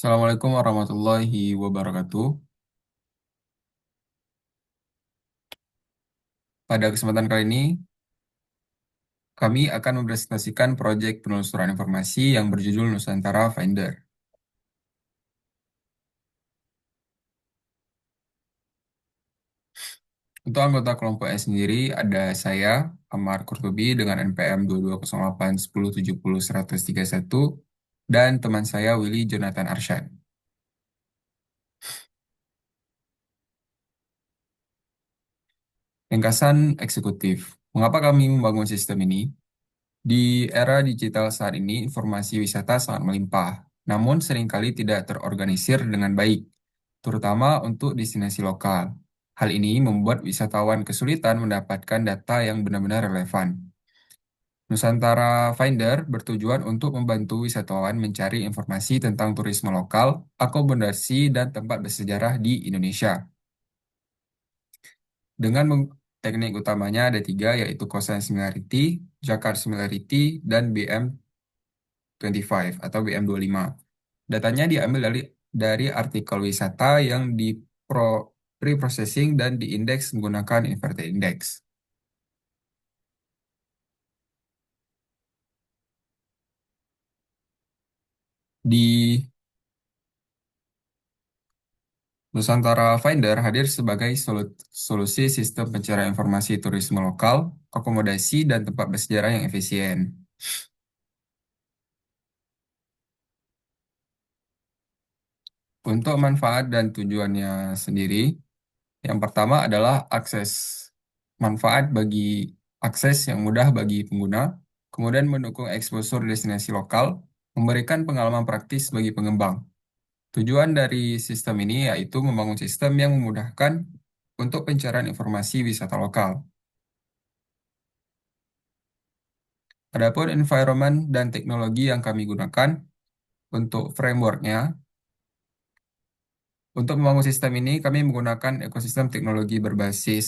Assalamualaikum warahmatullahi wabarakatuh. Pada kesempatan kali ini, kami akan mempresentasikan proyek penelusuran informasi yang berjudul Nusantara Finder. Untuk anggota kelompok S sendiri, ada saya, Amar Kurtubi, dengan NPM 220810701131, dan teman saya, Willy Jonathan Arsyad. Ringkasan eksekutif. Mengapa kami membangun sistem ini? Di era digital saat ini, informasi wisata sangat melimpah, namun seringkali tidak terorganisir dengan baik, terutama untuk destinasi lokal. Hal ini membuat wisatawan kesulitan mendapatkan data yang benar-benar relevan. Nusantara Finder bertujuan untuk membantu wisatawan mencari informasi tentang turisme lokal, akomodasi, dan tempat bersejarah di Indonesia. Dengan teknik utamanya ada tiga, yaitu cosine similarity, Jakarta similarity, dan BM25 atau BM25. Datanya diambil dari artikel wisata yang pre-processing dan diindeks menggunakan inverted index. Di Nusantara Finder hadir sebagai solusi sistem pencarian informasi turisme lokal, akomodasi, dan tempat bersejarah yang efisien. Untuk manfaat dan tujuannya sendiri, yang pertama adalah akses. Manfaat bagi akses yang mudah bagi pengguna, kemudian mendukung exposure destinasi lokal, memberikan pengalaman praktis bagi pengembang. Tujuan dari sistem ini yaitu membangun sistem yang memudahkan untuk pencarian informasi wisata lokal. Adapun environment dan teknologi yang kami gunakan untuk frameworknya, untuk membangun sistem ini kami menggunakan ekosistem teknologi berbasis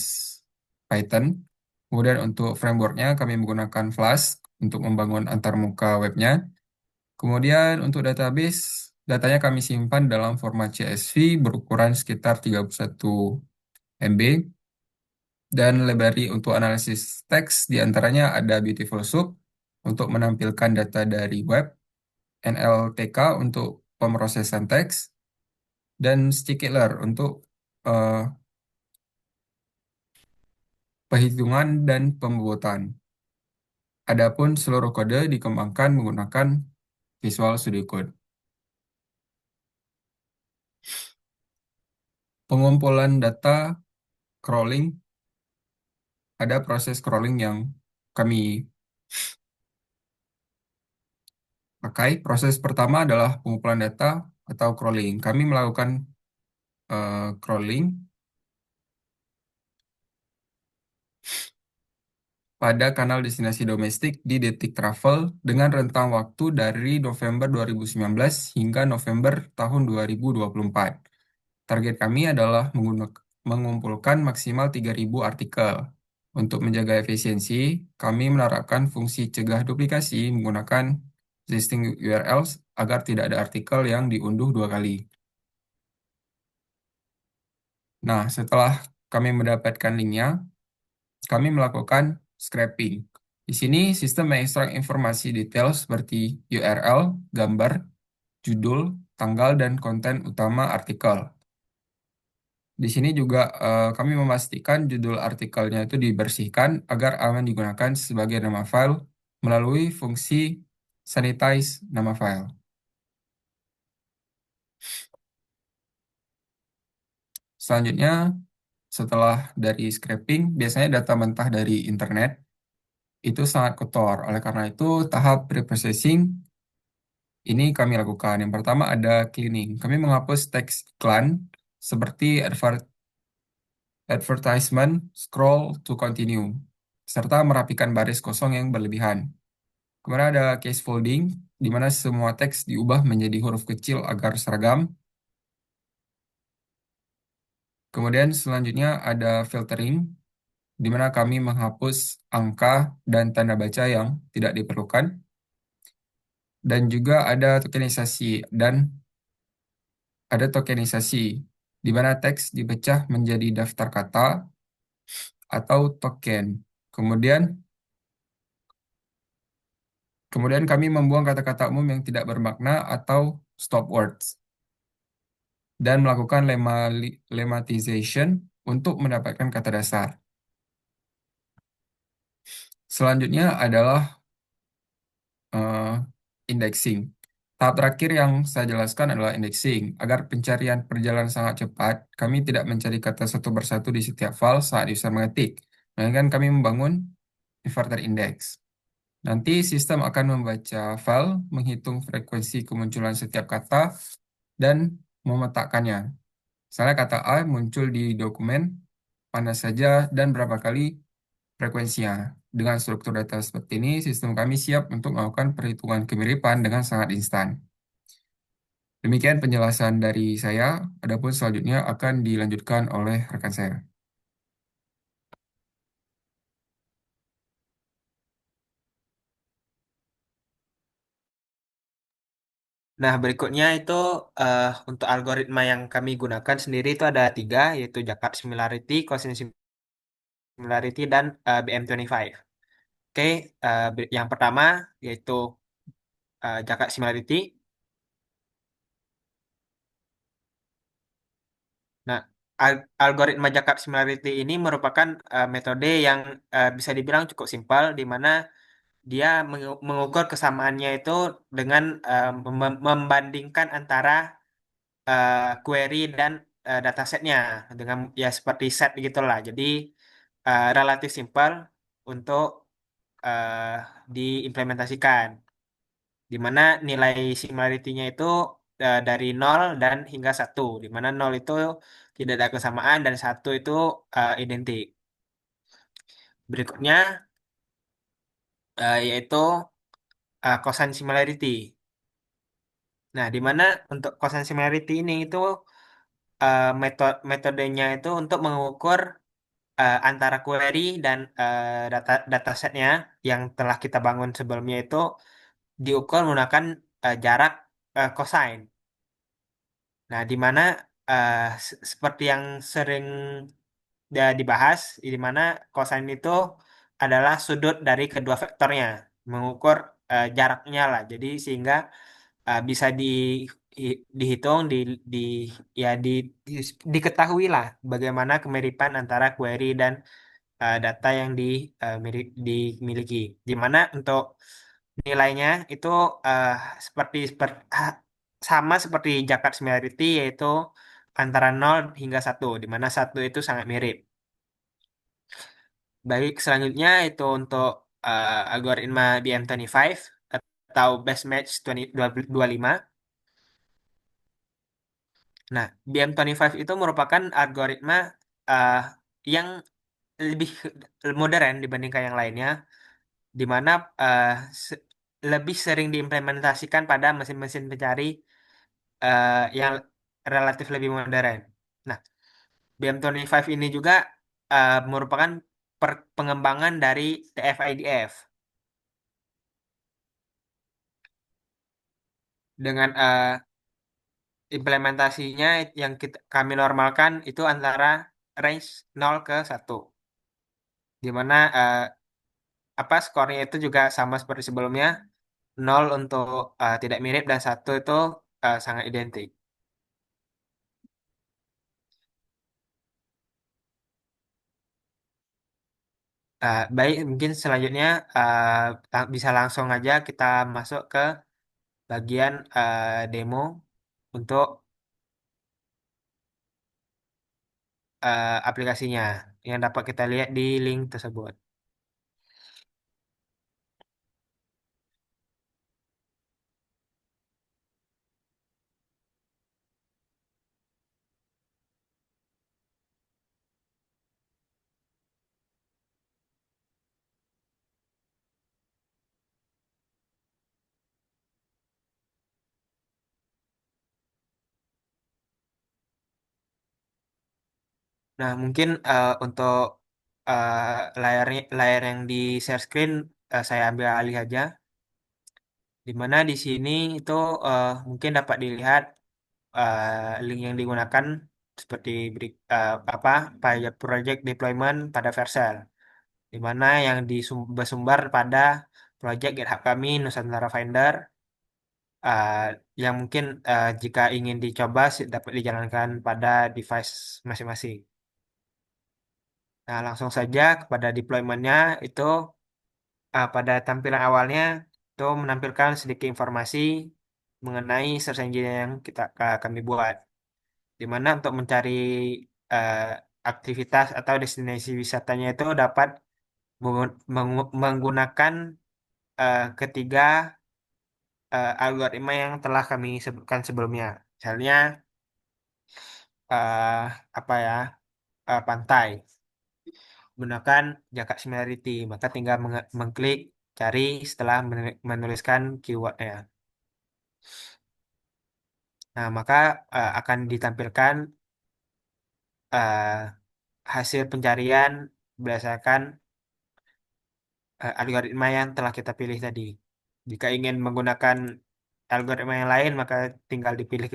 Python. Kemudian untuk frameworknya kami menggunakan Flask untuk membangun antarmuka webnya. Kemudian untuk database, datanya kami simpan dalam format CSV berukuran sekitar 31 MB. Dan library untuk analisis teks diantaranya ada Beautiful Soup untuk menampilkan data dari web, NLTK untuk pemrosesan teks, dan Skikler untuk eh, perhitungan dan pembuatan. Adapun seluruh kode dikembangkan menggunakan Visual Studio Code. Pengumpulan data crawling, ada proses crawling yang kami pakai. Proses pertama adalah pengumpulan data atau crawling. Kami melakukan crawling pada kanal destinasi domestik di Detik Travel dengan rentang waktu dari November 2019 hingga November tahun 2024. Target kami adalah mengumpulkan maksimal 3.000 artikel. Untuk menjaga efisiensi, kami menerapkan fungsi cegah duplikasi menggunakan existing URLs agar tidak ada artikel yang diunduh dua kali. Nah, setelah kami mendapatkan linknya, kami melakukan scraping. Di sini sistem mengekstrak informasi detail seperti URL, gambar, judul, tanggal, dan konten utama artikel. Di sini juga kami memastikan judul artikelnya itu dibersihkan agar aman digunakan sebagai nama file melalui fungsi sanitize nama file. Selanjutnya, setelah dari scraping, biasanya data mentah dari internet itu sangat kotor. Oleh karena itu, tahap preprocessing ini kami lakukan. Yang pertama ada cleaning. Kami menghapus teks iklan seperti advertisement, scroll to continue, serta merapikan baris kosong yang berlebihan. Kemudian ada case folding, di mana semua teks diubah menjadi huruf kecil agar seragam. Kemudian selanjutnya ada filtering, di mana kami menghapus angka dan tanda baca yang tidak diperlukan. Dan juga ada tokenisasi dan ada tokenisasi, di mana teks dipecah menjadi daftar kata atau token. Kemudian, kemudian kami membuang kata-kata umum yang tidak bermakna atau stop words dan melakukan lemmatization untuk mendapatkan kata dasar. Selanjutnya adalah eh, indexing. Tahap terakhir yang saya jelaskan adalah indexing. Agar pencarian berjalan sangat cepat, kami tidak mencari kata satu persatu di setiap file saat user mengetik, melainkan kami membangun inverted index. Nanti sistem akan membaca file, menghitung frekuensi kemunculan setiap kata, dan memetakannya. Misalnya kata A muncul di dokumen mana saja dan berapa kali frekuensinya. Dengan struktur data seperti ini, sistem kami siap untuk melakukan perhitungan kemiripan dengan sangat instan. Demikian penjelasan dari saya, adapun selanjutnya akan dilanjutkan oleh rekan saya. Nah, berikutnya itu untuk algoritma yang kami gunakan sendiri itu ada tiga, yaitu Jakarta Similarity, Quotient Similarity, dan BM25. Oke, yang pertama yaitu Jakarta Similarity. Nah, algoritma Jakarta Similarity ini merupakan metode yang bisa dibilang cukup simpel, di mana dia mengukur kesamaannya itu dengan membandingkan antara query dan datasetnya dengan ya seperti set gitulah. Jadi relatif simpel untuk eh, diimplementasikan, di mana nilai similarity-nya itu dari nol dan hingga satu, di mana nol itu tidak ada kesamaan dan satu itu identik. Berikutnya yaitu cosine similarity. Nah, di mana untuk cosine similarity ini itu metodenya itu untuk mengukur antara query dan datasetnya yang telah kita bangun sebelumnya itu diukur menggunakan jarak cosine. Nah, di mana seperti yang sering dibahas, di mana cosine itu adalah sudut dari kedua vektornya, mengukur jaraknya lah. Jadi sehingga bisa dihitung, di ya diketahui lah bagaimana kemiripan antara query dan data yang dimiliki. Di mana untuk nilainya itu eh, sama seperti Jakarta Similarity, yaitu antara nol hingga satu, di mana satu itu sangat mirip. Baik, selanjutnya itu untuk algoritma BM25 atau Best Match 2025. Nah, BM25 itu merupakan algoritma eh, yang lebih modern dibandingkan yang lainnya, di mana eh, se- lebih sering diimplementasikan pada mesin-mesin pencari yang relatif lebih modern. Nah, BM25 ini juga merupakan pengembangan dari TF-IDF dengan implementasinya yang kami normalkan itu antara range nol ke satu, di mana apa skornya itu juga sama seperti sebelumnya, nol untuk tidak mirip dan satu itu sangat identik. Baik, mungkin selanjutnya bisa langsung aja kita masuk ke bagian demo untuk aplikasinya yang dapat kita lihat di link tersebut. Nah, mungkin untuk layar yang di share screen saya ambil alih aja, di mana di sini itu mungkin dapat dilihat link yang digunakan seperti apa project deployment pada Vercel, di mana yang bersumber pada project GitHub kami Nusantara Finder, eh, yang mungkin jika ingin dicoba dapat dijalankan pada device masing-masing. Nah, langsung saja kepada deploymentnya itu, pada tampilan awalnya itu menampilkan sedikit informasi mengenai search engine yang kami buat, di mana untuk mencari eh, aktivitas atau destinasi wisatanya itu dapat menggunakan ketiga algoritma yang telah kami sebutkan sebelumnya. Misalnya eh, apa ya, pantai gunakan Jakarta Similarity, maka tinggal mengklik cari setelah menuliskan keywordnya. Nah, maka akan ditampilkan eh, hasil pencarian berdasarkan algoritma yang telah kita pilih tadi. Jika ingin menggunakan algoritma yang lain, maka tinggal dipilih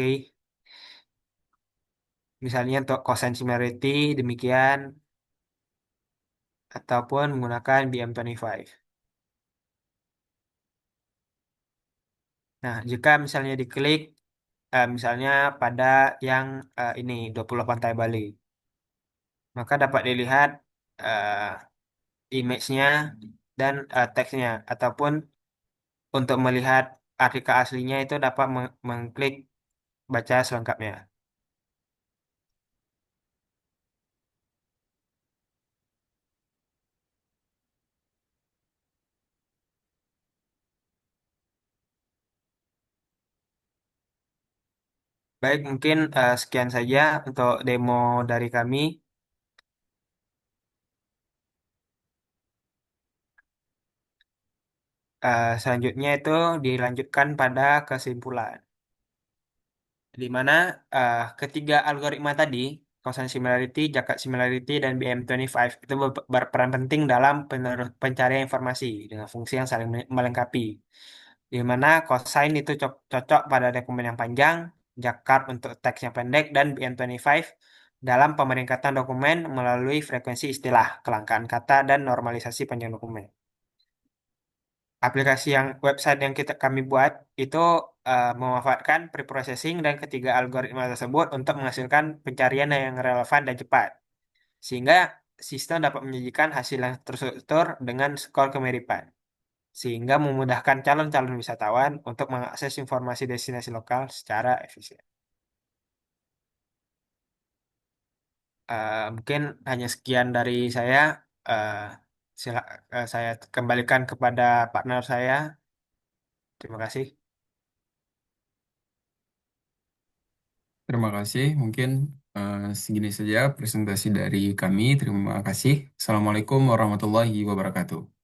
misalnya untuk cosine similarity demikian, ataupun menggunakan BM25. Nah, jika misalnya diklik misalnya pada yang ini 20 Pantai Bali, maka dapat dilihat eh, image-nya dan teksnya, ataupun untuk melihat artikel aslinya itu dapat mengklik baca selengkapnya. Baik, mungkin sekian saja untuk demo dari kami. Selanjutnya itu dilanjutkan pada kesimpulan, di mana ketiga algoritma tadi, constant similarity, Jakarta similarity, dan BM25 itu berperan penting dalam pencarian informasi dengan fungsi yang saling melengkapi. Di mana cosine itu cocok pada dokumen yang panjang, Jakarta untuk teks yang pendek, dan BM25 dalam pemeringkatan dokumen melalui frekuensi istilah, kelangkaan kata, dan normalisasi panjang dokumen. Aplikasi yang website yang kami buat itu memanfaatkan preprocessing dan ketiga algoritma tersebut untuk menghasilkan pencarian yang relevan dan cepat, sehingga sistem dapat menyajikan hasil yang terstruktur dengan skor kemiripan, sehingga memudahkan calon-calon wisatawan untuk mengakses informasi destinasi lokal secara efisien. Mungkin hanya sekian dari saya. Eh, saya kembalikan kepada partner saya. Terima kasih. Terima kasih. Mungkin segini saja presentasi dari kami. Terima kasih. Assalamualaikum warahmatullahi wabarakatuh.